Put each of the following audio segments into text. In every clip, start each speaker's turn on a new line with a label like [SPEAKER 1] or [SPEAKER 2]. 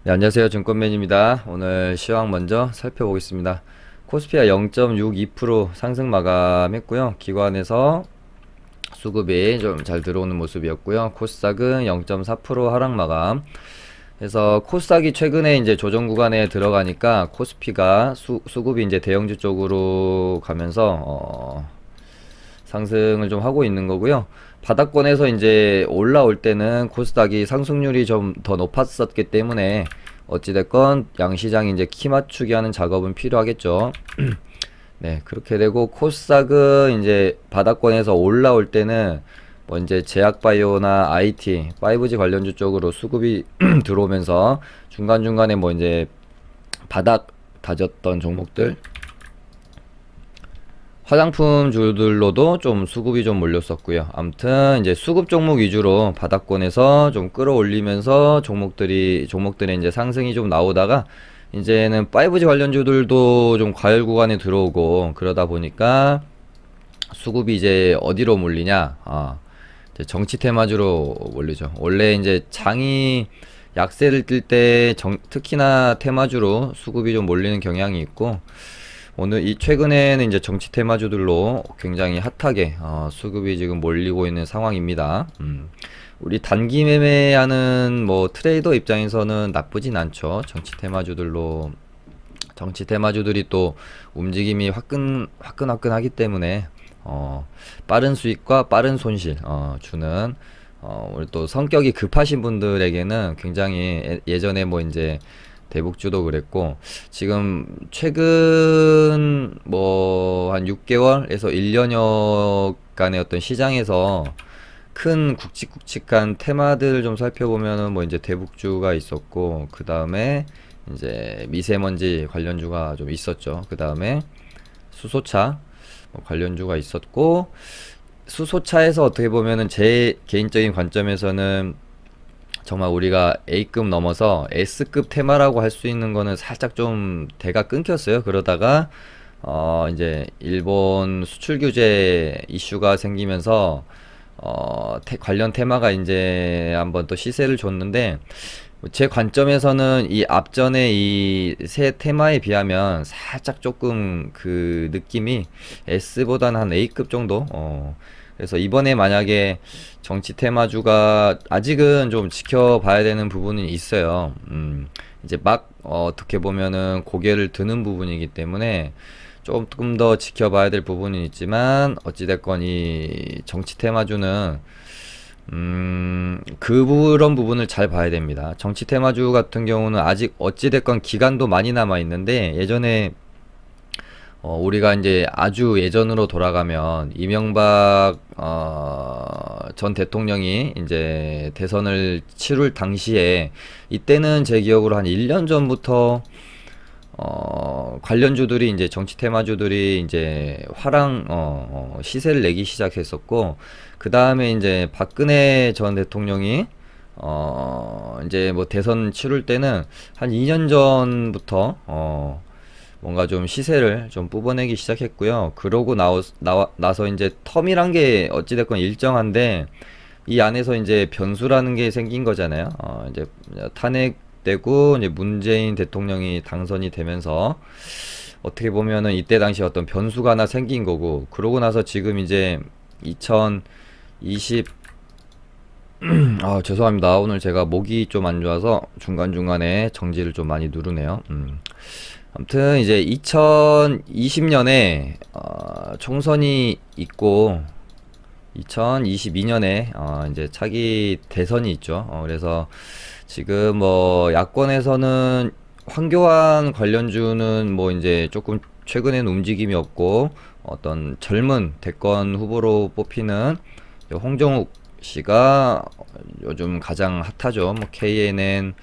[SPEAKER 1] 네, 안녕하세요. 증권맨입니다. 오늘 시황 먼저 살펴보겠습니다. 코스피가 0.62% 상승 마감했고요. 기관에서 수급이 좀 잘 들어오는 모습이었고요. 코스닥은 0.4% 하락 마감. 그래서 코스닥이 최근에 이제 조정 구간에 들어가니까 코스피가 수급이 이제 대형주 쪽으로 가면서 상승을 좀 하고 있는 거고요. 바닥권에서 이제 올라올 때는 코스닥이 상승률이 좀 더 높았었기 때문에 어찌됐건 양시장이 이제 키 맞추기 하는 작업은 필요하겠죠. 네, 그렇게 되고 코스닥은 이제 바닥권에서 올라올 때는 뭐 이제 제약바이오나 IT, 5G 관련주 쪽으로 수급이 들어오면서 중간중간에 뭐 이제 바닥 다졌던 종목들, 화장품주들로도 좀 수급이 좀 몰렸었고요. 아무튼 이제 수급 종목 위주로 바닥권에서 좀 끌어올리면서 종목들의 이제 상승이 좀 나오다가 이제는 5G 관련주들도 좀 과열 구간에 들어오고 그러다 보니까 수급이 이제 어디로 몰리냐? 이제 정치 테마주로 몰리죠. 원래 이제 장이 약세를 띨 때 특히나 테마주로 수급이 좀 몰리는 경향이 있고 오늘 이 최근에는 이제 정치 테마주들로 굉장히 핫하게 수급이 지금 몰리고 있는 상황입니다. 우리 단기 매매하는 뭐 트레이더 입장에서는 나쁘진 않죠. 정치 테마주들이 또 움직임이 화끈화끈하기 때문에 빠른 수익과 빠른 손실 주는 우리 또 성격이 급하신 분들에게는 굉장히 예전에 뭐 이제 대북주도 그랬고 지금 최근 뭐 한 6개월에서 1년여간의 어떤 시장에서 큰 굵직굵직한 테마들을 좀 살펴보면은 뭐 이제 대북주가 있었고 그 다음에 이제 미세먼지 관련주가 좀 있었죠. 그 다음에 수소차 뭐 관련주가 있었고 수소차에서 어떻게 보면은 제 개인적인 관점에서는 정말 우리가 A급 넘어서 S급 테마라고 할 수 있는 거는 살짝 좀 대가 끊겼어요. 그러다가 이제 일본 수출 규제 이슈가 생기면서 관련 테마가 이제 한번 또 시세를 줬는데 제 관점에서는 이 앞전에 이 세 테마에 비하면 살짝 조금 그 느낌이 S보다는 한 A급 정도 그래서 이번에 만약에 정치 테마주가 아직은 좀 지켜봐야 되는 부분은 있어요. 이제 막 어떻게 보면은 고개를 드는 부분이기 때문에 조금 더 지켜봐야 될 부분은 있지만 어찌됐건 이 정치 테마주는 그런 부분을 잘 봐야 됩니다. 정치 테마주 같은 경우는 아직 어찌됐건 기간도 많이 남아 있는데 예전에 우리가 이제 아주 예전으로 돌아가면 이명박 전 대통령이 이제 대선을 치룰 당시에 이때는 제 기억으로 한 1년 전부터 관련주들이 이제 정치 테마주들이 이제 시세를 내기 시작했었고 그 다음에 이제 박근혜 전 대통령이 이제 뭐 대선 치룰 때는 한 2년 전부터 뭔가 좀 시세를 좀 뽑아내기 시작했고요. 그러고 나서 이제 텀이란 게 어찌됐건 일정한데 이 안에서 이제 변수라는 게 생긴 거잖아요. 이제 탄핵되고 이제 문재인 대통령이 당선이 되면서 어떻게 보면은 이때 당시 어떤 변수가 하나 생긴 거고 그러고 나서 지금 이제 2020 죄송합니다. 오늘 제가 목이 좀 안 좋아서 중간중간에 정지를 좀 많이 누르네요. 아무튼 이제 2020년에 총선이 있고 2022년에 이제 차기 대선이 있죠. 그래서 지금 뭐 야권에서는 황교안 관련주는 뭐 이제 조금 최근엔 움직임이 없고 어떤 젊은 대권 후보로 뽑히는 홍정욱 씨가 요즘 가장 핫하죠. 뭐 KNN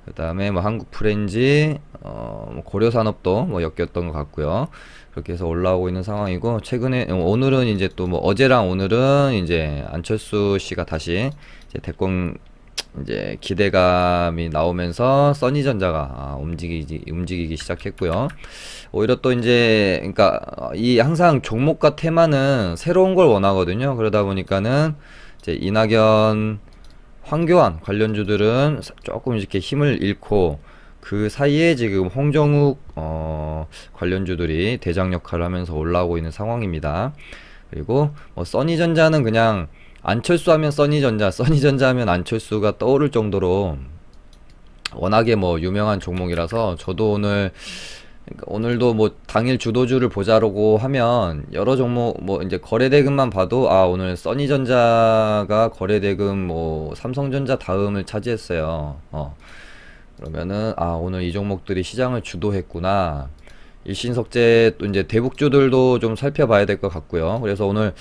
[SPEAKER 1] 그다음에 뭐 한국프렌지 뭐 고려산업도 뭐 엮였던 것 같고요. 그렇게 해서 올라오고 있는 상황이고 최근에 오늘은 이제 또 뭐 어제랑 오늘은 이제 안철수 씨가 다시 이제 대권 이제 기대감이 나오면서 써니전자가 움직이기 시작했고요. 오히려 또 이제 그러니까 이 항상 종목과 테마는 새로운 걸 원하거든요. 그러다 보니까는 이제 이낙연 황교안 관련주들은 조금 이렇게 힘을 잃고 그 사이에 지금 홍정욱 관련주들이 대장 역할을 하면서 올라오고 있는 상황입니다. 그리고 뭐 써니전자는 그냥 안철수 하면 써니전자, 써니전자 하면 안철수가 떠오를 정도로 워낙에 뭐 유명한 종목이라서 저도 그러니까 오늘도 뭐 당일 주도주를 보자라고 하면 여러 종목 뭐 이제 거래대금만 봐도 아 오늘 써니전자가 거래대금 뭐 삼성전자 다음을 차지했어요. 그러면은 아 오늘 이 종목들이 시장을 주도했구나. 일신석재 또 이제 대북주들도 좀 살펴봐야 될 것 같고요. 그래서 오늘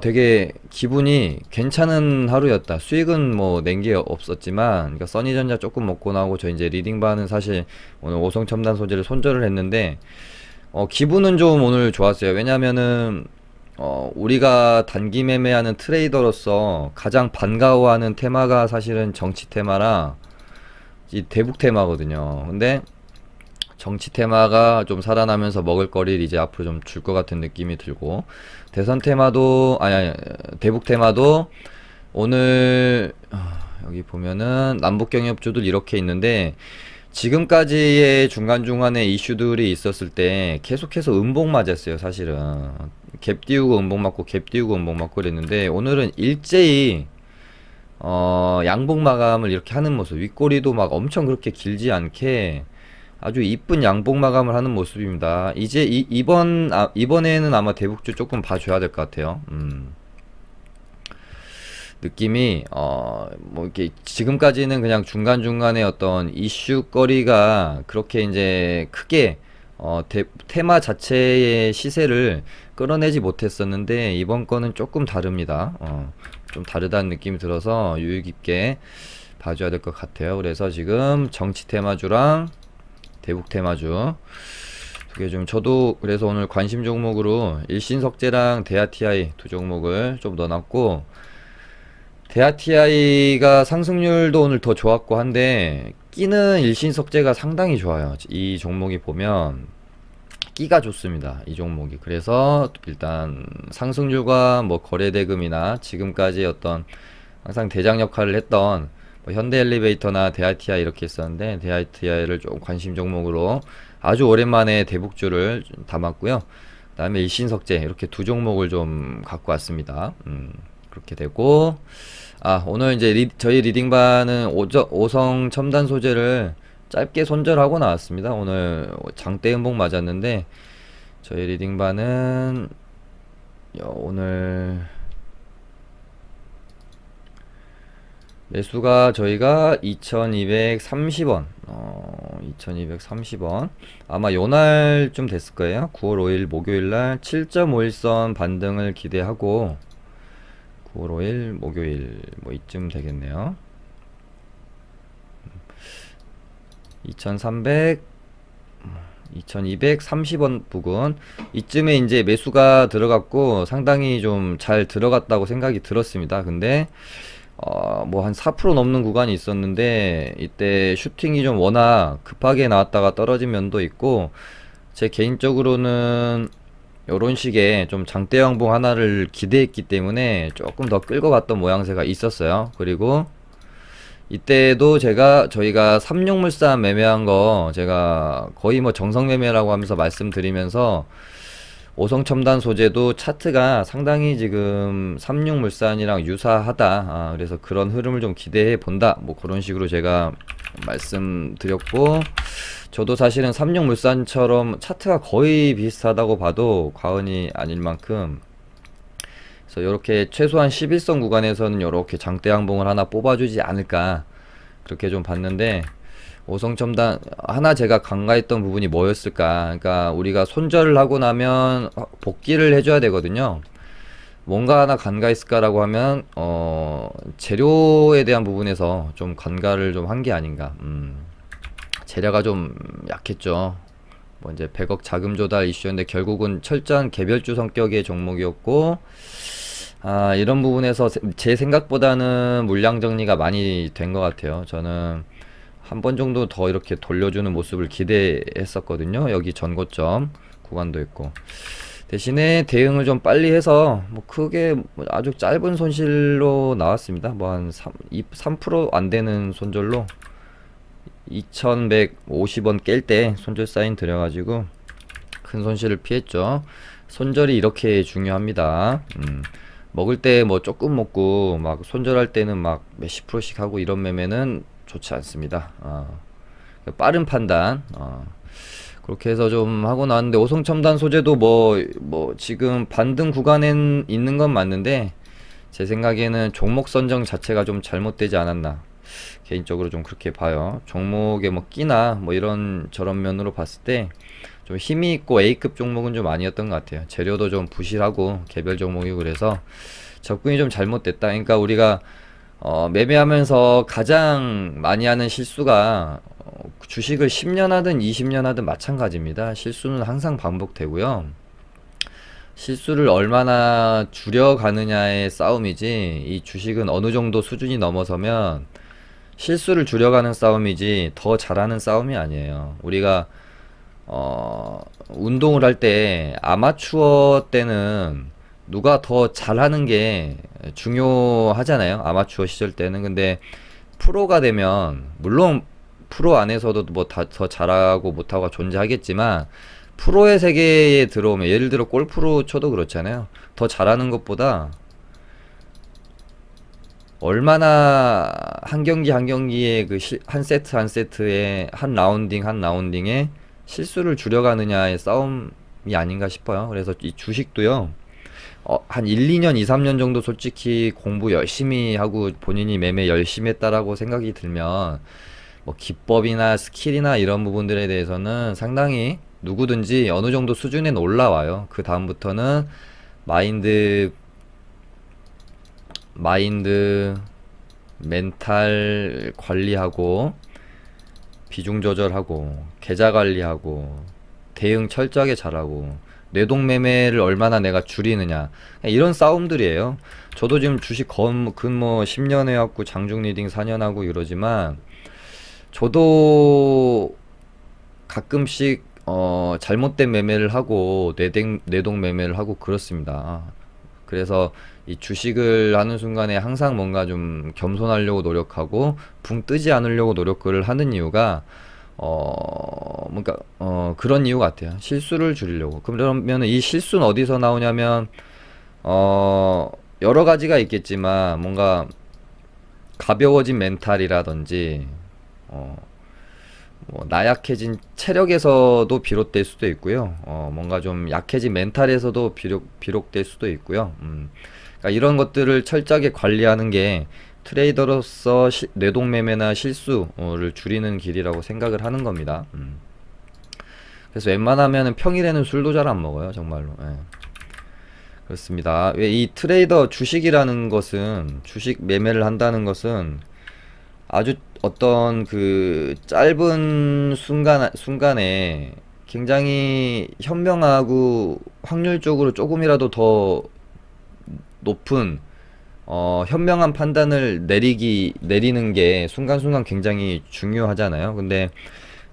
[SPEAKER 1] 되게 기분이 괜찮은 하루였다. 수익은 뭐 낸 게 없었지만, 그러니까 써니전자 조금 먹고 나오고 저 이제 리딩바는 사실 오늘 오성첨단 소재를 손절을 했는데 기분은 좀 오늘 좋았어요. 왜냐면은 우리가 단기 매매하는 트레이더로서 가장 반가워하는 테마가 사실은 정치 테마라 이 대북 테마거든요. 근데 정치 테마가 좀 살아나면서 먹을거리를 이제 앞으로 좀 줄 것 같은 느낌이 들고 대선 테마도 아니 대북 테마도 오늘 여기 보면은 남북 경협주들 이렇게 있는데 지금까지의 중간중간에 이슈들이 있었을 때 계속해서 음봉 맞았어요. 사실은 갭 띄우고 음봉 맞고 갭 띄우고 음봉 맞고 그랬는데 오늘은 일제히 양봉 마감을 이렇게 하는 모습, 윗꼬리도 막 엄청 그렇게 길지 않게 아주 이쁜 양봉 마감을 하는 모습입니다. 이제 이번에는 아마 대북주 조금 봐줘야 될 것 같아요. 느낌이 뭐 이렇게 지금까지는 그냥 중간중간에 어떤 이슈거리가 그렇게 이제 크게 테마 자체의 시세를 끌어내지 못했었는데 이번 거는 조금 다릅니다. 좀 다르다는 느낌이 들어서 유의 깊게 봐줘야 될 것 같아요. 그래서 지금 정치 테마주랑 대북 테마주 두 개 좀 저도 그래서 오늘 관심 종목으로 일신석재랑 대하TI 두 종목을 좀 넣어놨고 대하TI가 상승률도 오늘 더 좋았고 한데 끼는 일신석재가 상당히 좋아요. 이 종목이 보면 끼가 좋습니다. 이 종목이. 그래서 일단 상승률과 뭐 거래대금이나 지금까지 어떤 항상 대장 역할을 했던 뭐 현대엘리베이터나 대하TI 이렇게 있었는데 대하TI를 좀 관심 종목으로 아주 오랜만에 대북주를 담았고요. 그 다음에 일신석재 이렇게 두 종목을 좀 갖고 왔습니다. 그렇게 되고 오늘 이제 저희 리딩반은 오성 첨단 소재를 짧게 손절하고 나왔습니다. 오늘 장대 음봉 맞았는데 저희 리딩반은 오늘 매수가 저희가 2230원 2230원 아마 요날 좀 됐을 거예요. 9월 5일 목요일날 7.51선 반등을 기대하고 9월 5일 목요일 뭐 이쯤 되겠네요. 2230원 부근 이쯤에 이제 매수가 들어갔고 상당히 좀 잘 들어갔다고 생각이 들었습니다. 근데 뭐 한 4% 넘는 구간이 있었는데 이때 슈팅이 좀 워낙 급하게 나왔다가 떨어진 면도 있고 제 개인적으로는 요런 식의 좀 장대 양봉 하나를 기대했기 때문에 조금 더 끌고 갔던 모양새가 있었어요. 그리고 이때도 저희가 삼육물산 매매한 거 제가 거의 뭐 정성 매매라고 하면서 말씀드리면서 오성첨단 소재도 차트가 상당히 지금 삼육물산이랑 유사하다. 그래서 그런 흐름을 좀 기대해 본다. 뭐 그런 식으로 제가 말씀드렸고 저도 사실은 삼육물산처럼 차트가 거의 비슷하다고 봐도 과언이 아닐 만큼 그래서 이렇게 최소한 11선 구간에서는 이렇게 장대 양봉을 하나 뽑아주지 않을까 그렇게 좀 봤는데 오성첨단 하나 제가 간과했던 부분이 뭐였을까. 그러니까 우리가 손절을 하고 나면 복귀를 해줘야 되거든요. 뭔가 하나 간과했을까라고 하면 재료에 대한 부분에서 좀 간과를 좀 한 게 아닌가. 재료가 좀 약했죠. 뭐 이제 100억 자금 조달 이슈였는데 결국은 철저한 개별주 성격의 종목이었고 이런 부분에서 제 생각보다는 물량 정리가 많이 된 것 같아요. 저는 한 번 정도 더 이렇게 돌려주는 모습을 기대했었거든요. 여기 전고점 구간도 있고 대신에 대응을 좀 빨리 해서 뭐 크게 뭐 아주 짧은 손실로 나왔습니다. 뭐 한 3%안 되는 손절로 2150원 깰 때 손절 사인 들여가지고 큰 손실을 피했죠. 손절이 이렇게 중요합니다. 먹을 때 뭐 조금 먹고 막 손절할 때는 막 몇십 프로씩 하고 이런 매매는 좋지 않습니다. 빠른 판단. 그렇게 해서 좀 하고 나왔는데 오송첨단 소재도 뭐 지금 반등 구간엔 있는 건 맞는데 제 생각에는 종목 선정 자체가 좀 잘못되지 않았나 개인적으로 좀 그렇게 봐요. 종목에 뭐 끼나 뭐 이런 저런 면으로 봤을 때 좀 힘이 있고 A급 종목은 좀 아니었던 것 같아요. 재료도 좀 부실하고 개별 종목이고 그래서 접근이 좀 잘못됐다. 그러니까 우리가 매매하면서 가장 많이 하는 실수가 주식을 10년 하든 20년 하든 마찬가지입니다. 실수는 항상 반복되고요. 실수를 얼마나 줄여가느냐의 싸움이지 이 주식은 어느 정도 수준이 넘어서면 실수를 줄여가는 싸움이지 더 잘하는 싸움이 아니에요. 우리가 운동을 할 때 아마추어 때는 누가 더 잘하는 게 중요하잖아요. 아마추어 시절 때는. 근데 프로가 되면 물론 프로 안에서도 뭐 다 더 잘하고 못하고가 존재하겠지만 프로의 세계에 들어오면 예를 들어 골프로 쳐도 그렇잖아요. 더 잘하는 것보다 얼마나 한 경기 한 경기에 한 세트 한 세트에 한 라운딩 한 라운딩에 실수를 줄여가느냐의 싸움이 아닌가 싶어요. 그래서 이 주식도요. 한 1, 2년, 2, 3년 정도 솔직히 공부 열심히 하고 본인이 매매 열심히 했다라고 생각이 들면 뭐 기법이나 스킬이나 이런 부분들에 대해서는 상당히 누구든지 어느 정도 수준엔 올라와요. 그 다음부터는 마인드, 멘탈 관리하고 비중 조절하고 계좌 관리하고 대응 철저하게 잘하고 뇌동매매를 얼마나 내가 줄이느냐 이런 싸움들이에요. 저도 지금 주식 근뭐 10년 해왔고 장중 리딩 4년 하고 이러지만 저도 가끔씩 잘못된 매매를 하고 뇌동 매매를 하고 그렇습니다. 그래서 이 주식을 하는 순간에 항상 뭔가 좀 겸손하려고 노력하고 붕 뜨지 않으려고 노력을 하는 이유가 뭔가 그런 이유 같아요. 실수를 줄이려고. 그러면 이 실수는 어디서 나오냐면 여러 가지가 있겠지만 뭔가 가벼워진 멘탈이라든지 뭐 나약해진 체력에서도 비롯될 수도 있고요. 뭔가 좀 약해진 멘탈에서도 비롯될 수도 있고요. 그러니까 이런 것들을 철저하게 관리하는 게 트레이더로서 뇌동매매나 실수를 줄이는 길이라고 생각을 하는 겁니다. 그래서 웬만하면 평일에는 술도 잘 안 먹어요, 정말로. 예. 그렇습니다. 왜 이 트레이더 주식이라는 것은 주식 매매를 한다는 것은 아주 어떤 그 짧은 순간에 굉장히 현명하고 확률적으로 조금이라도 더 높은 현명한 판단을 내리는 게 순간순간 굉장히 중요하잖아요. 근데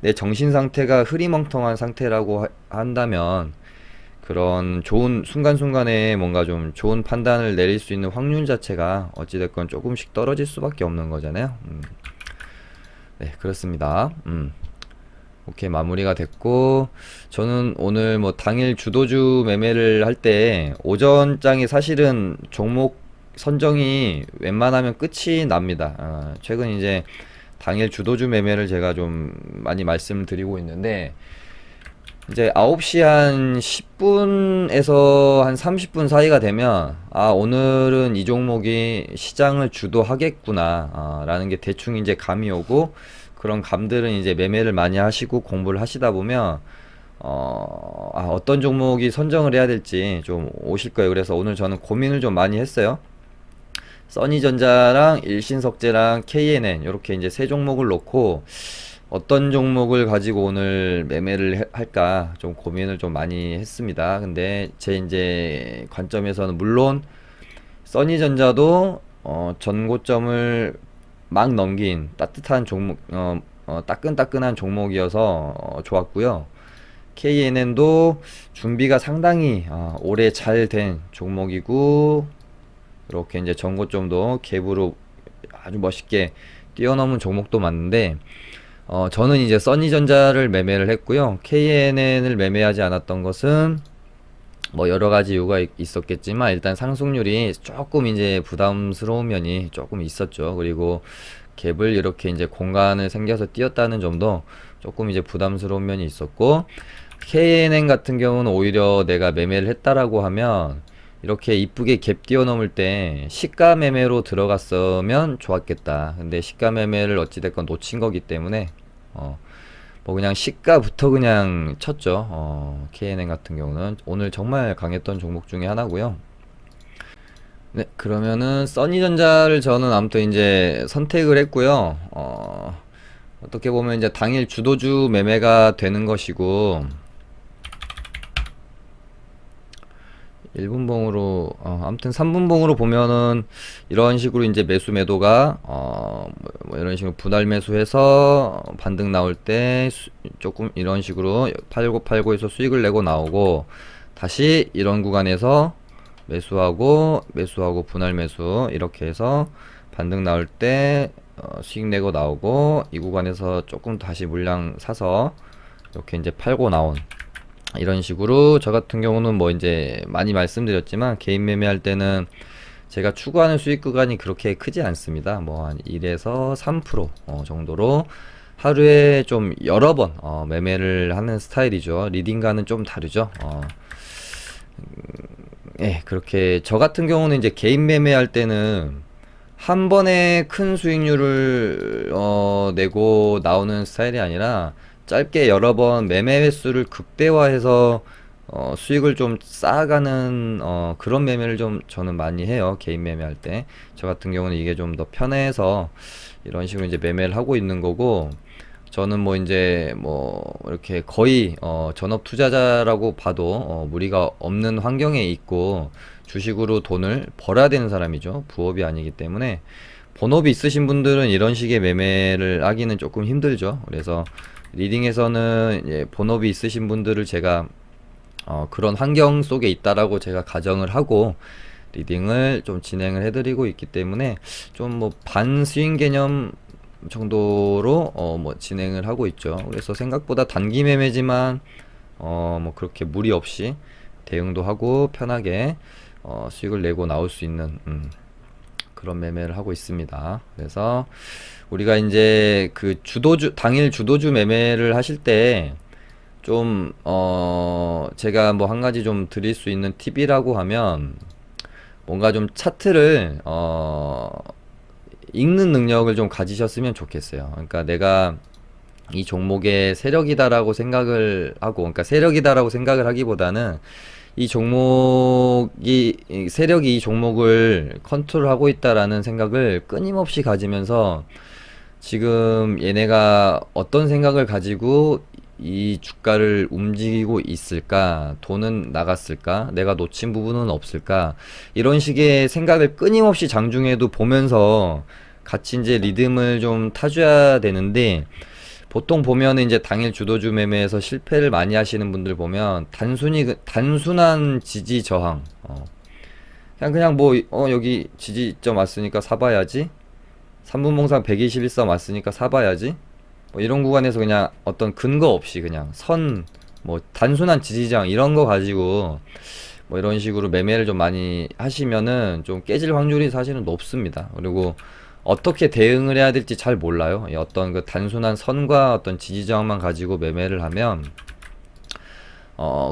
[SPEAKER 1] 내 정신 상태가 흐리멍텅한 상태라고 한다면 그런 좋은 순간순간에 뭔가 좀 좋은 판단을 내릴 수 있는 확률 자체가 어찌됐건 조금씩 떨어질 수밖에 없는 거잖아요. 네, 그렇습니다. 오케이, 마무리가 됐고, 저는 오늘 뭐 당일 주도주 매매를 할 때 오전장이 사실은 종목 선정이 웬만하면 끝이 납니다. 최근 이제 당일 주도주 매매를 제가 좀 많이 말씀을 드리고 있는데, 이제 9시 한 10분에서 한 30분 사이가 되면 오늘은 이 종목이 시장을 주도하겠구나 라는 게 대충 이제 감이 오고 그런 감들은 이제 매매를 많이 하시고 공부를 하시다 보면 어떤 종목이 선정을 해야 될지 좀 오실 거예요. 그래서 오늘 저는 고민을 좀 많이 했어요. 써니전자랑 일신석재랑 KNN 이렇게 이제 세 종목을 놓고 어떤 종목을 가지고 오늘 매매를 할까 좀 고민을 좀 많이 했습니다. 근데 제 이제 관점에서는 물론 써니전자도 전고점을 막 넘긴 따뜻한 종목 따끈따끈한 종목이어서 좋았고요. KNN도 준비가 상당히 오래 잘 된 종목이고, 이렇게 이제 전고점도 갭으로 아주 멋있게 뛰어넘은 종목도 맞는데, 저는 이제 써니전자를 매매를 했고요. KNN을 매매하지 않았던 것은 뭐 여러 가지 이유가 있었겠지만, 일단 상승률이 조금 이제 부담스러운 면이 조금 있었죠. 그리고 갭을 이렇게 이제 공간을 생겨서 뛰었다는 점도 조금 이제 부담스러운 면이 있었고, KNN 같은 경우는 오히려 내가 매매를 했다라고 하면 이렇게 이쁘게 갭 뛰어넘을 때 시가 매매로 들어갔으면 좋았겠다. 근데 시가 매매를 어찌됐건 놓친 거기 때문에 뭐 그냥 시가부터 그냥 쳤죠. KNN 같은 경우는 오늘 정말 강했던 종목 중에 하나고요. 네, 그러면은 써니전자를 저는 아무튼 이제 선택을 했고요. 어떻게 보면 이제 당일 주도주 매매가 되는 것이고, 1분봉으로 아무튼 3분봉으로 보면은 이런 식으로 이제 매수 매도가 뭐 이런 식으로 분할 매수해서 반등 나올 때 조금 이런 식으로 팔고 해서 수익을 내고 나오고, 다시 이런 구간에서 매수하고 분할 매수 이렇게 해서 반등 나올 때 수익 내고 나오고, 이 구간에서 조금 다시 물량 사서 이렇게 이제 팔고 나온, 이런 식으로 저 같은 경우는 뭐 이제 많이 말씀드렸지만 개인 매매할 때는 제가 추구하는 수익 구간이 그렇게 크지 않습니다. 뭐 한 1에서 3% 정도로 하루에 좀 여러 번 매매를 하는 스타일이죠. 리딩과는 좀 다르죠. 예, 그렇게 저 같은 경우는 이제 개인 매매할 때는 한 번에 큰 수익률을 내고 나오는 스타일이 아니라 짧게 여러 번 매매 횟수를 극대화해서 수익을 좀 쌓아가는 그런 매매를 좀 저는 많이 해요. 개인 매매할 때. 저 같은 경우는 이게 좀 더 편해서 이런 식으로 이제 매매를 하고 있는 거고, 저는 뭐 이제 뭐 이렇게 거의 전업 투자자라고 봐도 무리가 없는 환경에 있고 주식으로 돈을 벌어야 되는 사람이죠. 부업이 아니기 때문에. 본업이 있으신 분들은 이런 식의 매매를 하기는 조금 힘들죠. 그래서 리딩에서는 이제 본업이 있으신 분들을 제가 그런 환경 속에 있다라고 제가 가정을 하고 리딩을 좀 진행을 해드리고 있기 때문에 좀 뭐 반스윙 개념 정도로 뭐 진행을 하고 있죠. 그래서 생각보다 단기 매매지만 뭐 그렇게 무리 없이 대응도 하고 편하게 수익을 내고 나올 수 있는 그런 매매를 하고 있습니다. 그래서 우리가 이제 그 당일 주도주 매매를 하실 때 좀 제가 뭐 한 가지 좀 드릴 수 있는 팁이라고 하면, 뭔가 좀 차트를 읽는 능력을 좀 가지셨으면 좋겠어요. 그러니까 내가 이 종목의 세력이다라고 생각을 하고, 그러니까 세력이다라고 생각을 하기보다는 이 세력이 이 종목을 컨트롤하고 있다라는 생각을 끊임없이 가지면서, 지금 얘네가 어떤 생각을 가지고 이 주가를 움직이고 있을까? 돈은 나갔을까? 내가 놓친 부분은 없을까? 이런 식의 생각을 끊임없이 장중에도 보면서 같이 이제 리듬을 좀 타줘야 되는데, 보통 보면은 이제 당일 주도주 매매에서 실패를 많이 하시는 분들 보면 단순한 지지 저항, 그냥 뭐 여기 지지점 왔으니까 사봐야지, 3분 봉상 121선 왔으니까 사봐야지, 뭐 이런 구간에서 그냥 어떤 근거 없이 그냥 뭐 단순한 지지장 이런 거 가지고 뭐 이런 식으로 매매를 좀 많이 하시면은 좀 깨질 확률이 사실은 높습니다. 그리고 어떻게 대응을 해야 될지 잘 몰라요. 어떤 그 단순한 선과 어떤 지지저항만 가지고 매매를 하면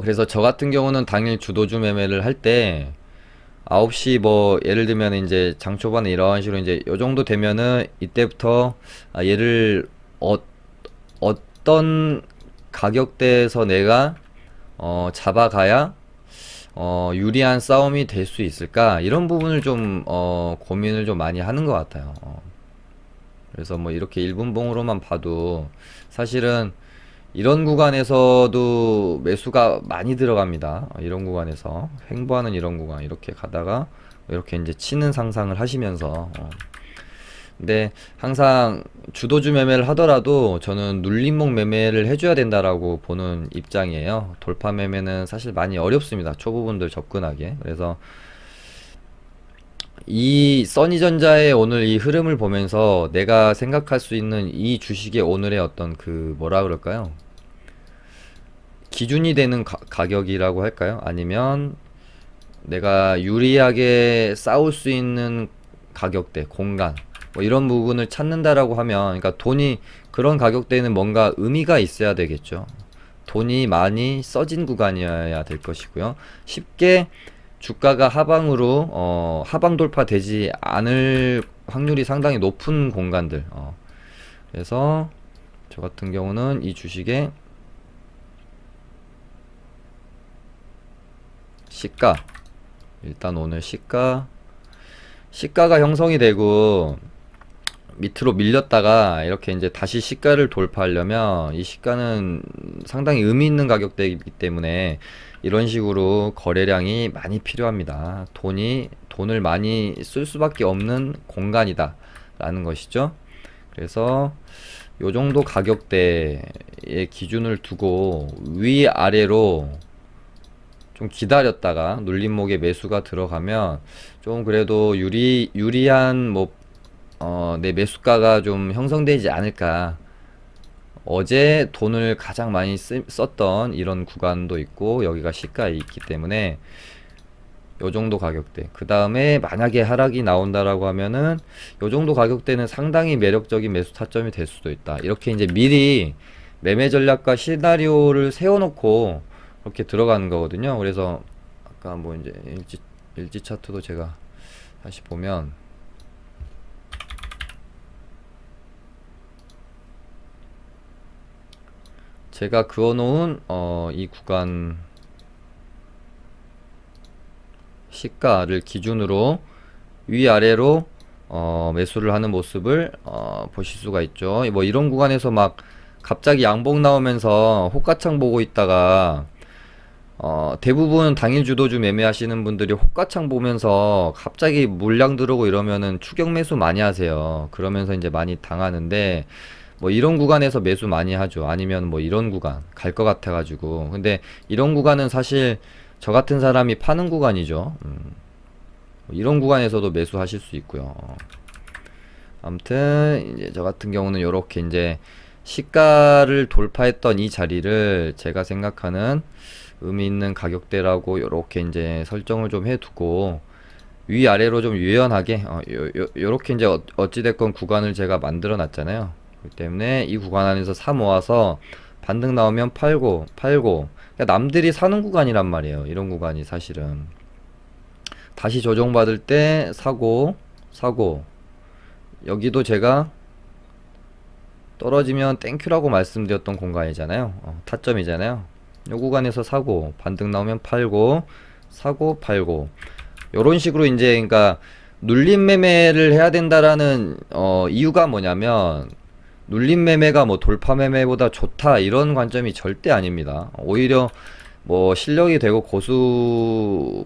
[SPEAKER 1] 그래서 저 같은 경우는 당일 주도주 매매를 할 때 9시 뭐 예를 들면 이제 장 초반에 이런 식으로 이제 요 정도 되면은 이때부터 얘를 어떤 가격대에서 내가 잡아가야 유리한 싸움이 될 수 있을까, 이런 부분을 좀 고민을 좀 많이 하는 것 같아요. 그래서 뭐 이렇게 1분봉으로만 봐도 사실은 이런 구간에서도 매수가 많이 들어갑니다. 이런 구간에서 횡보하는 이런 구간 이렇게 가다가 이렇게 이제 치는 상상을 하시면서 근데 항상 주도주 매매를 하더라도 저는 눌림목 매매를 해줘야 된다라고 보는 입장이에요. 돌파 매매는 사실 많이 어렵습니다. 초보분들 접근하기에. 그래서 이 써니전자의 오늘 이 흐름을 보면서 내가 생각할 수 있는 이 주식의 오늘의 어떤 그 뭐라 그럴까요? 기준이 되는 가격이라고 할까요? 아니면 내가 유리하게 싸울 수 있는 가격대, 공간, 뭐 이런 부분을 찾는다라고 하면, 그러니까 돈이 그런 가격대는 뭔가 의미가 있어야 되겠죠. 돈이 많이 써진 구간이어야 될 것이고요. 쉽게 주가가 하방으로 하방 돌파되지 않을 확률이 상당히 높은 공간들. 그래서 저 같은 경우는 이 주식의 시가, 일단 오늘 시가가 형성이 되고 밑으로 밀렸다가 이렇게 이제 다시 시가를 돌파하려면 이 시가는 상당히 의미 있는 가격대이기 때문에 이런 식으로 거래량이 많이 필요합니다. 돈을 많이 쓸 수밖에 없는 공간이다 라는 것이죠. 그래서 요 정도 가격대의 기준을 두고 위아래로 좀 기다렸다가 눌림목에 매수가 들어가면 좀 그래도 유리한 뭐 내 매수가가 좀 형성되지 않을까. 어제 돈을 가장 많이 썼던 이런 구간도 있고 여기가 시가에 있기 때문에 요 정도 가격대. 그 다음에 만약에 하락이 나온다라고 하면은 요 정도 가격대는 상당히 매력적인 매수 타점이 될 수도 있다. 이렇게 이제 미리 매매 전략과 시나리오를 세워놓고 이렇게 들어가는 거거든요. 그래서 아까 뭐 이제 일지 차트도 제가 다시 보면 제가 그어놓은 이 구간 시가를 기준으로 위아래로 매수를 하는 모습을 보실 수가 있죠. 뭐 이런 구간에서 막 갑자기 양봉 나오면서 호가창 보고 있다가 대부분 당일 주도주 매매하시는 분들이 호가창 보면서 갑자기 물량 들어오고 이러면은 추격 매수 많이 하세요. 그러면서 이제 많이 당하는데 뭐 이런 구간에서 매수 많이 하죠. 아니면 뭐 이런 구간 갈 것 같아 가지고. 근데 이런 구간은 사실 저 같은 사람이 파는 구간이죠. 이런 구간에서도 매수하실 수 있고요. 아무튼 이제 저 같은 경우는 요렇게 이제 시가를 돌파했던 이 자리를 제가 생각하는 의미 있는 가격대라고 요렇게 이제 설정을 좀 해두고 위아래로 좀 유연하게 요렇게 이제 어찌됐건 구간을 제가 만들어 놨잖아요. 그렇기 때문에 이 구간 안에서 사 모아서 반등 나오면 팔고 그러니까 남들이 사는 구간이란 말이에요. 이런 구간이 사실은 다시 조정받을 때 사고 여기도 제가 떨어지면 땡큐라고 말씀드렸던 공간이잖아요. 타점이잖아요. 요 구간에서 사고 반등 나오면 팔고 사고 팔고 요런 식으로 이제 그러니까 눌림 매매를 해야 된다라는 이유가 뭐냐면 눌림 매매가 뭐 돌파 매매보다 좋다 이런 관점이 절대 아닙니다. 오히려 뭐 실력이 되고 고수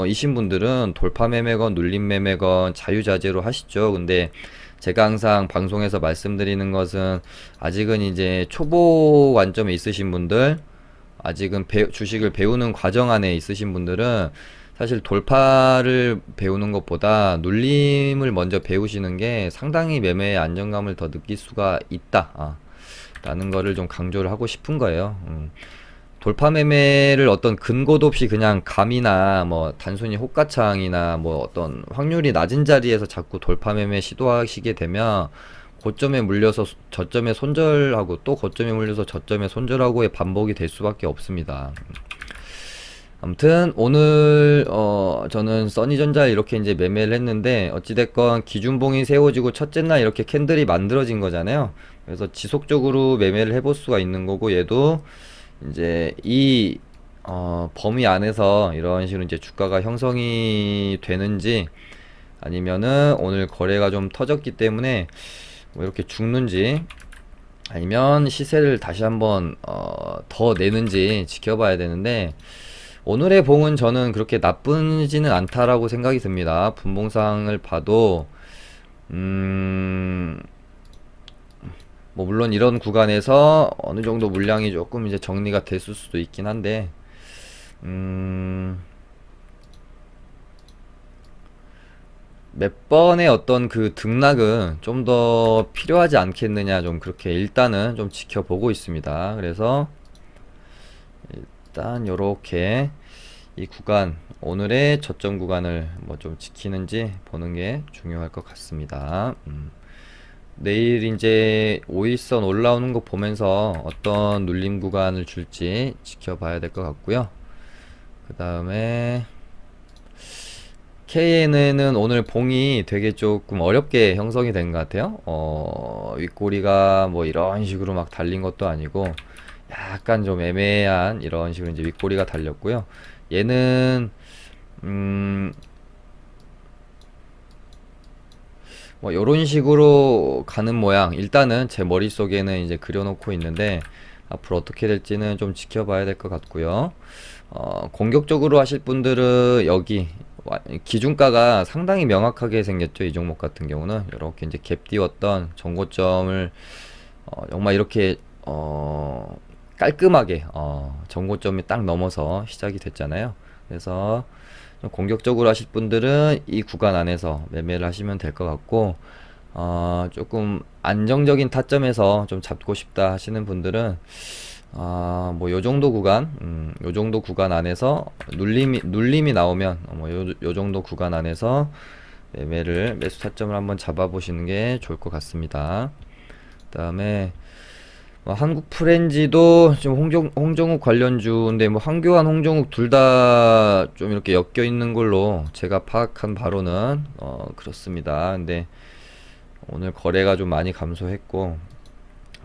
[SPEAKER 1] 이신 분들은 돌파 매매건 눌림 매매건 자유자재로 하시죠. 근데 제가 항상 방송에서 말씀드리는 것은 아직은 이제 초보 관점에 있으신 분들, 아직은 주식을 배우는 과정 안에 있으신 분들은 사실 돌파를 배우는 것보다 눌림을 먼저 배우시는 게 상당히 매매의 안정감을 더 느낄 수가 있다. 라는 거를 좀 강조를 하고 싶은 거예요. 돌파 매매를 어떤 근거도 없이 그냥 감이나 뭐 단순히 호가창이나 뭐 어떤 확률이 낮은 자리에서 자꾸 돌파 매매 시도하시게 되면 고점에 물려서 저점에 손절하고 또 고점에 물려서 저점에 손절하고의 반복이 될 수밖에 없습니다. 아무튼 오늘 저는 써니전자 이렇게 이제 매매를 했는데 어찌됐건 기준봉이 세워지고 첫째 날 이렇게 캔들이 만들어진 거잖아요. 그래서 지속적으로 매매를 해볼 수가 있는 거고 얘도 이제 이 범위 안에서 이런 식으로 이제 주가가 형성이 되는지 아니면은 오늘 거래가 좀 터졌기 때문에 뭐 이렇게 죽는지 아니면 시세를 다시 한번 더 내는지 지켜봐야 되는데 오늘의 봉은 저는 그렇게 나쁘지는 않다라고 생각이 듭니다. 분봉상을 봐도 음, 뭐 물론 이런 구간에서 어느 정도 물량이 조금 이제 정리가 됐을 수도 있긴 한데, 음, 몇 번의 어떤 그 등락은 좀 더 필요하지 않겠느냐, 좀 그렇게 일단은 좀 지켜보고 있습니다. 그래서 일단 요렇게 이 구간, 오늘의 저점 구간을 뭐 좀 지키는지 보는 게 중요할 것 같습니다. 내일 이제 5일선 올라오는 거 보면서 어떤 눌림 구간을 줄지 지켜봐야 될 것 같고요. 그 다음에 KNN은 오늘 봉이 되게 조금 어렵게 형성이 된 것 같아요. 윗꼬리가 뭐 이런 식으로 막 달린 것도 아니고 약간 좀 애매한 이런 식으로 이제 윗꼬리가 달렸고요. 얘는 음, 뭐 요런 식으로 가는 모양, 일단은 제 머릿속에는 이제 그려놓고 있는데 앞으로 어떻게 될지는 좀 지켜봐야 될 것 같고요. 공격적으로 하실 분들은 여기 기준가가 상당히 명확하게 생겼죠. 이 종목 같은 경우는 이렇게 이제 갭 띄웠던 전고점을 정말 이렇게 깔끔하게 전고점이 딱 넘어서 시작이 됐잖아요. 그래서 좀 공격적으로 하실 분들은 이 구간 안에서 매매를 하시면 될 것 같고, 조금 안정적인 타점에서 좀 잡고 싶다 하시는 분들은 뭐 요 정도 구간, 요 정도 구간 안에서 눌림이 나오면 요 정도 구간 안에서 매수 타점을 한번 잡아보시는 게 좋을 것 같습니다. 그다음에 한국 프렌지도 지금 홍정욱 관련주인데 뭐 황교안, 홍정욱 둘 다 좀 이렇게 엮여 있는 걸로 제가 파악한 바로는 그렇습니다. 근데 오늘 거래가 좀 많이 감소했고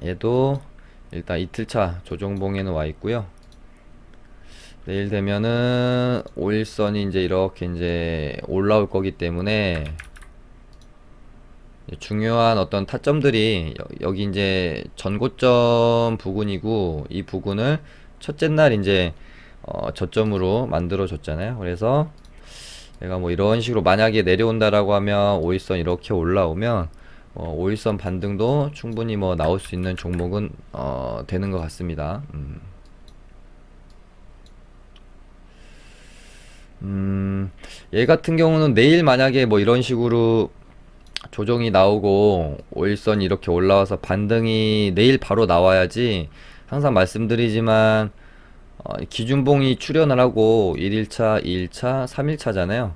[SPEAKER 1] 얘도 일단 이틀차 조정봉에는 와 있고요. 내일 되면은 5일선이 이제 이렇게 이제 올라올 거기 때문에 중요한 어떤 타점들이 여기 이제 전고점 부근이고, 이 부근을 첫째 날 이제 저점으로 만들어 줬잖아요. 그래서 내가 뭐 이런 식으로 만약에 내려온다라고 하면 5일선 이렇게 올라오면 5일선 반등도 충분히 뭐 나올 수 있는 종목은 되는 것 같습니다. 얘 같은 경우는 내일 만약에 뭐 이런 식으로 조정이 나오고 5일선이 이렇게 올라와서 반등이 내일 바로 나와야지, 항상 말씀드리지만 기준봉이 출현을 하고 1일차, 2일차, 3일차잖아요.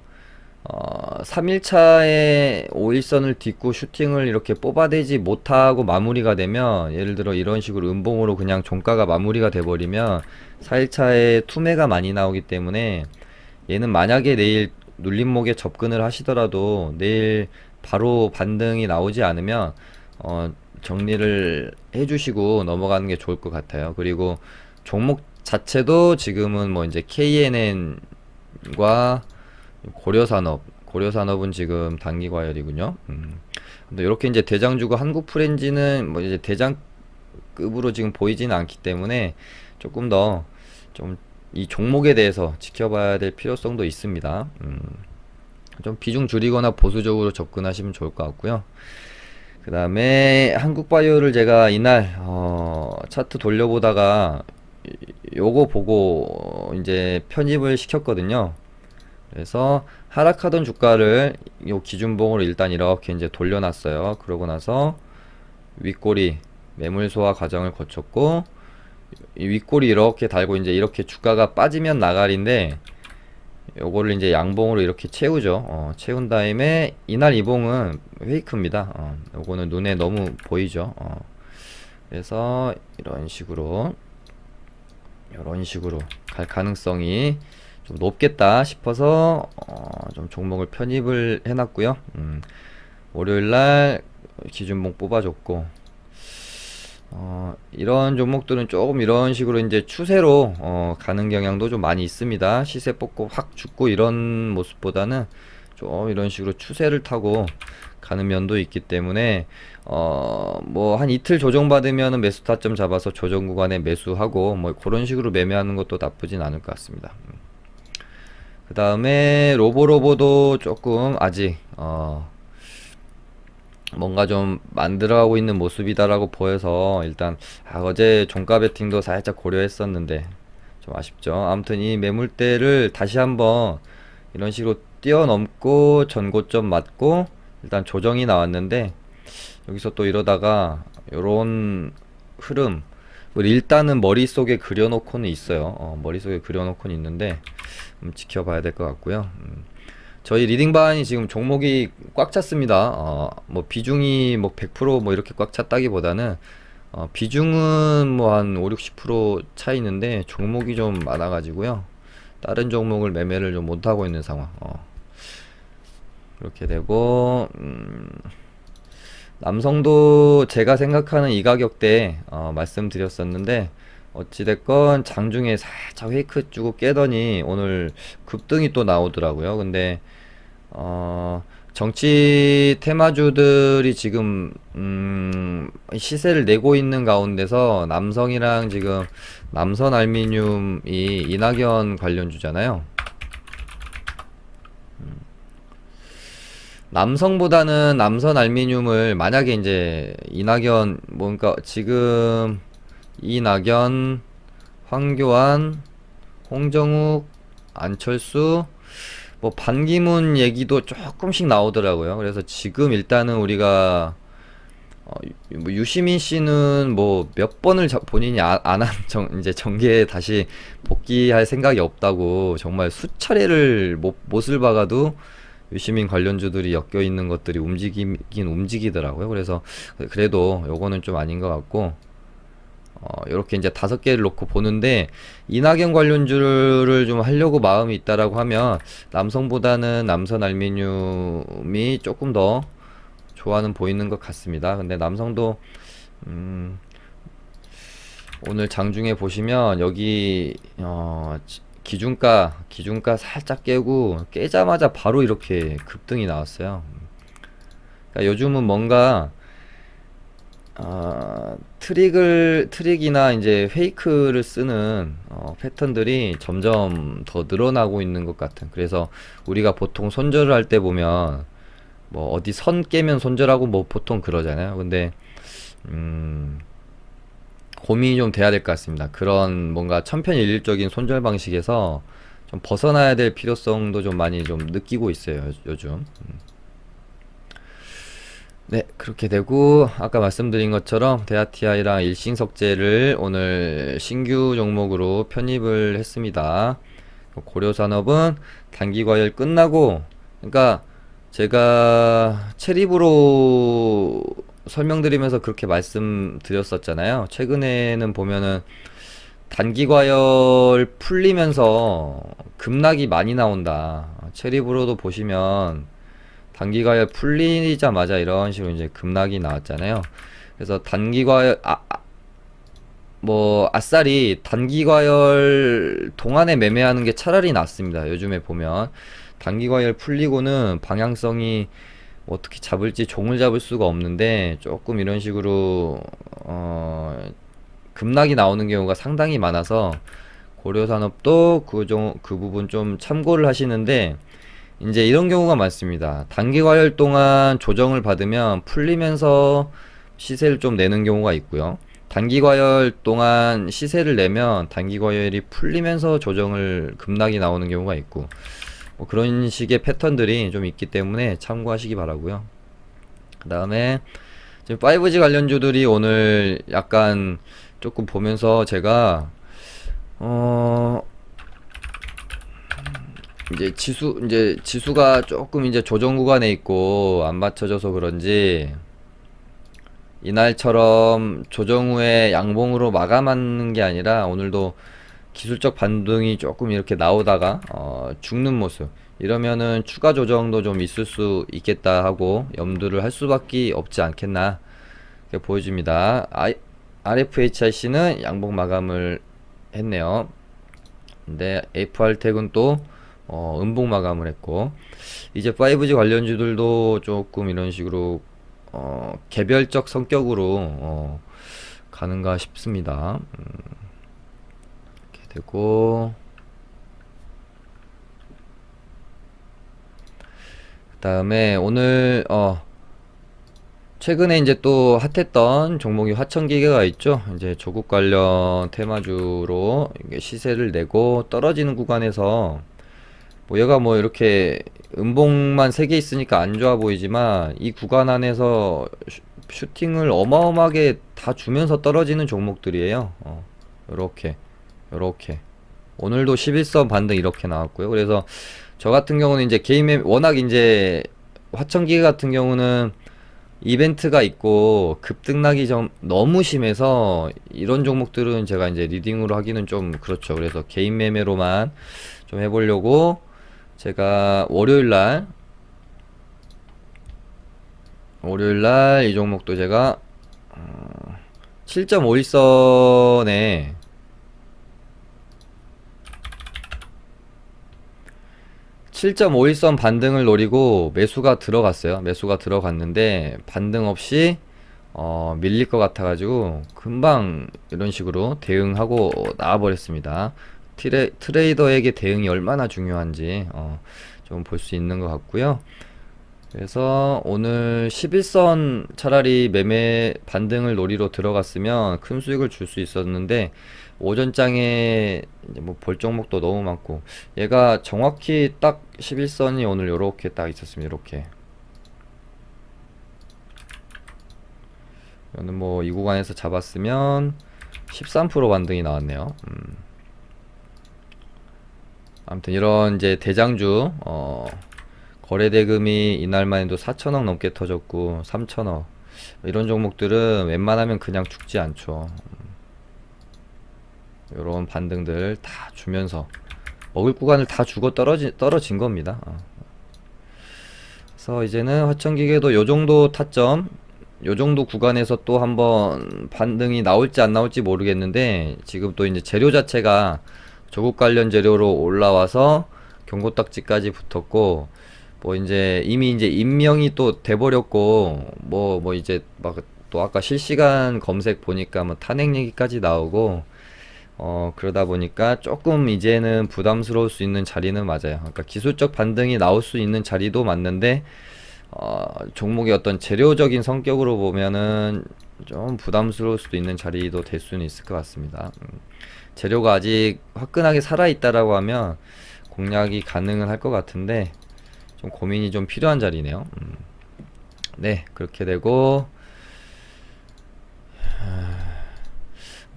[SPEAKER 1] 3일차에 5일선을 딛고 슈팅을 이렇게 뽑아대지 못하고 마무리가 되면, 예를 들어 이런 식으로 음봉으로 그냥 종가가 마무리가 돼버리면 4일차에 투매가 많이 나오기 때문에, 얘는 만약에 내일 눌림목에 접근을 하시더라도 내일 바로 반등이 나오지 않으면 정리를 해주시고 넘어가는 게 좋을 것 같아요. 그리고 종목 자체도 지금은 뭐 이제 KNN과 고려산업은 지금 단기 과열이군요. 근데 이렇게 이제 대장주가 한국 프렌지는 뭐 이제 대장급으로 지금 보이지는 않기 때문에 조금 더 좀 이 종목에 대해서 지켜봐야 될 필요성도 있습니다. 좀 비중 줄이거나 보수적으로 접근하시면 좋을 것 같고요. 그 다음에 한국바이오를 제가 이날 차트 돌려보다가 요거 보고 이제 편입을 시켰거든요. 그래서 하락하던 주가를 요 기준봉으로 일단 이렇게 이제 돌려놨어요. 그러고 나서 윗꼬리 매물 소화 과정을 거쳤고, 이 윗꼬리 이렇게 달고 이제 이렇게 주가가 빠지면 나가리인데, 요거를 이제 양봉으로 이렇게 채우죠. 채운 다음에 이날 이봉은 페이크입니다. 요거는 눈에 너무 보이죠. 그래서 이런 식으로 갈 가능성이 좀 높겠다 싶어서 좀 종목을 편입을 해놨고요. 월요일날 기준봉 뽑아줬고, 이런 종목들은 조금 이런 식으로 이제 추세로 가는 경향도 좀 많이 있습니다. 시세 뽑고 확 죽고 이런 모습보다는 좀 이런 식으로 추세를 타고 가는 면도 있기 때문에 뭐 한 이틀 조정받으면 매수 타점 잡아서 조정 구간에 매수하고 뭐 그런 식으로 매매하는 것도 나쁘진 않을 것 같습니다. 그 다음에 로보도 조금 아직 뭔가 좀 만들어가고 있는 모습이다라고 보여서 일단 어제 종가 베팅도 살짝 고려했었는데 좀 아쉽죠. 아무튼 이 매물대를 다시 한번 이런 식으로 뛰어넘고 전고점 맞고 일단 조정이 나왔는데 여기서 또 이러다가 요런 흐름 일단은 머릿속에 그려놓고는 있어요. 머릿속에 그려놓고는 있는데 지켜봐야 될 것 같고요. 저희 리딩반이 지금 종목이 꽉 찼습니다. 뭐 비중이 뭐 100%뭐 이렇게 꽉 찼다기보다는 비중은 뭐 한 5, 60% 차 있는데 종목이 좀 많아가지고요. 다른 종목을 매매를 좀 못하고 있는 상황. 그렇게 되고 남성도 제가 생각하는 이 가격대에 말씀드렸었는데 어찌됐건 장중에 살짝 페이크 주고 깨더니 오늘 급등이 또 나오더라고요. 근데 정치 테마주들이 지금 시세를 내고 있는 가운데서 남성이랑 지금 남선 알미늄이 이낙연 관련주잖아요. 남성보다는 남선 알미늄을 만약에 이제 이낙연 뭔가 지금 이낙연, 황교안, 홍정욱, 안철수 뭐 반기문 얘기도 조금씩 나오더라고요. 그래서 지금 일단은 우리가 뭐 유시민 씨는 뭐 몇 번을 본인이 안한 이제 정계에 다시 복귀할 생각이 없다고 정말 수차례를 못을 박아도 유시민 관련주들이 엮여 있는 것들이 움직이긴 움직이더라고요. 그래서 그래도 요거는 좀 아닌 것 같고 요렇게 이제 5개를 놓고 보는데 이낙연 관련주를 좀 하려고 마음이 있다라고 하면 남성보다는 남선 알미늄이 조금 더 좋아는 보이는 것 같습니다. 근데 남성도 오늘 장중에 보시면 여기 기준가 살짝 깨고 깨자마자 바로 이렇게 급등이 나왔어요. 그러니까 요즘은 뭔가 트릭이나 이제 페이크를 쓰는 패턴들이 점점 더 늘어나고 있는 것 같은. 그래서 우리가 보통 손절을 할 때 보면 뭐 어디 선 깨면 손절하고 뭐 보통 그러잖아요. 근데 고민이 좀 돼야 될 것 같습니다. 그런 뭔가 천편일률적인 손절 방식에서 좀 벗어나야 될 필요성도 좀 많이 좀 느끼고 있어요, 요즘. 네, 그렇게 되고 아까 말씀드린 것처럼 대아티아이랑 일신석재를 오늘 신규 종목으로 편입을 했습니다. 고려산업은 단기과열 끝나고, 그러니까 제가 체립으로 설명드리면서 그렇게 말씀드렸었잖아요. 최근에는 보면은 단기과열 풀리면서 급락이 많이 나온다. 체립으로도 보시면 단기과열 풀리자마자 이런 식으로 이제 급락이 나왔잖아요. 그래서 단기과열 뭐 아싸리 단기과열 동안에 매매하는 게 차라리 낫습니다. 요즘에 보면 단기과열 풀리고는 방향성이 어떻게 잡을지 종을 잡을 수가 없는데 조금 이런 식으로 급락이 나오는 경우가 상당히 많아서 고려산업도 그 부분 좀 참고를 하시는데 이제 이런 경우가 많습니다. 단기 과열 동안 조정을 받으면 풀리면서 시세를 좀 내는 경우가 있고요. 단기 과열 동안 시세를 내면 단기 과열이 풀리면서 조정을 급락이 나오는 경우가 있고 뭐 그런 식의 패턴들이 좀 있기 때문에 참고하시기 바라고요. 그 다음에 지금 5G 관련주들이 오늘 약간 조금 보면서 제가 이제 지수가 조금 이제 조정 구간에 있고 안 맞춰져서 그런지 이날처럼 조정 후에 양봉으로 마감하는 게 아니라 오늘도 기술적 반등이 조금 이렇게 나오다가 죽는 모습, 이러면은 추가 조정도 좀 있을 수 있겠다 하고 염두를 할 수밖에 없지 않겠나 이렇게 보여집니다. RFHIC는 양봉 마감을 했네요. 근데 FR텍은 또 음봉 마감을 했고, 이제 5G 관련주들도 조금 이런 식으로 개별적 성격으로 가는가 싶습니다. 이렇게 되고, 그 다음에 오늘 최근에 이제 또 핫했던 종목이 화천기계가 있죠. 이제 조국 관련 테마주로 이게 시세를 내고 떨어지는 구간에서 뭐 얘가 뭐 이렇게 음봉만 3개 있으니까 안 좋아 보이지만 이 구간 안에서 슈팅을 어마어마하게 다 주면서 떨어지는 종목들이에요. 요렇게 요렇게 오늘도 11선 반등 이렇게 나왔고요. 그래서 저 같은 경우는 이제 개인매 워낙 이제 화천기계 같은 경우는 이벤트가 있고 급등락이 좀 너무 심해서 이런 종목들은 제가 이제 리딩으로 하기는 좀 그렇죠. 그래서 개인 매매로만 좀 해보려고 제가 월요일날 이 종목도 제가 7.51선에 7.51선 반등을 노리고 매수가 들어갔어요. 매수가 들어갔는데 반등 없이 밀릴 것 같아가지고 금방 이런 식으로 대응하고 나와버렸습니다. 트레이더에게 대응이 얼마나 중요한지 좀 볼 수 있는 것 같고요. 그래서 오늘 11선 차라리 매매 반등을 노리러 들어갔으면 큰 수익을 줄 수 있었는데 오전장에 이제 뭐 볼 종목도 너무 많고 얘가 정확히 딱 11선이 오늘 요렇게 딱 있었습니다. 이렇게 이거는 뭐 이 구간에서 잡았으면 13% 반등이 나왔네요. 아무튼 이런 이제 대장주 거래대금이 이날만 해도 4천억 넘게 터졌고 3천억 이런 종목들은 웬만하면 그냥 죽지 않죠. 요런 반등들 다 주면서 먹을 구간을 다 주고 떨어진 겁니다. 그래서 이제는 화천기계도 요정도 타점 요정도 구간에서 또 한번 반등이 나올지 안 나올지 모르겠는데 지금 또 이제 재료 자체가 조국 관련 재료로 올라와서 경고딱지까지 붙었고 뭐 이제 이미 이제 임명이 또 돼버렸고 뭐 이제 막 또 아까 실시간 검색 보니까 뭐 탄핵 얘기까지 나오고 그러다 보니까 조금 이제는 부담스러울 수 있는 자리는 맞아요. 그러니까 기술적 반등이 나올 수 있는 자리도 맞는데 종목의 어떤 재료적인 성격으로 보면은 좀 부담스러울 수도 있는 자리도 될 수는 있을 것 같습니다. 재료가 아직 화끈하게 살아있다라고 하면 공략이 가능은 할 것 같은데 좀 고민이 좀 필요한 자리네요. 네, 그렇게 되고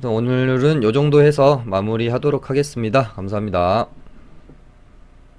[SPEAKER 1] 오늘은 요 정도 해서 마무리 하도록 하겠습니다. 감사합니다.